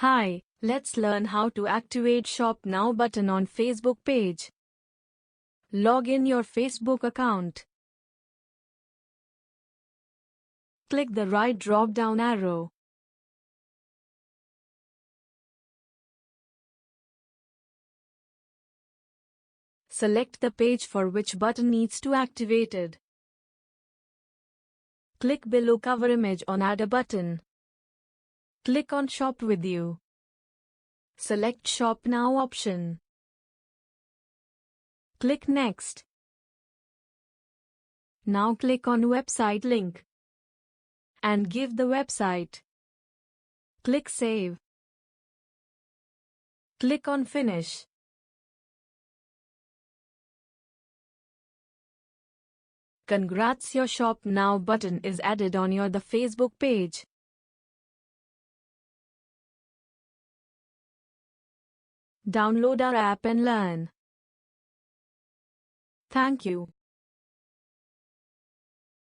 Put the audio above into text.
Hi, let's learn how to activate Shop Now button on Facebook page. Log in your Facebook account. Click the right drop-down arrow. Select the page for which button needs to activated. Click below cover image on Add a button. Click on Shop with you. Select Shop Now option. Click Next. Now click on Website link and give the website. Click Save. Click on Finish. Congrats, your Shop Now button is added on the Facebook page. Download our app and learn. Thank you.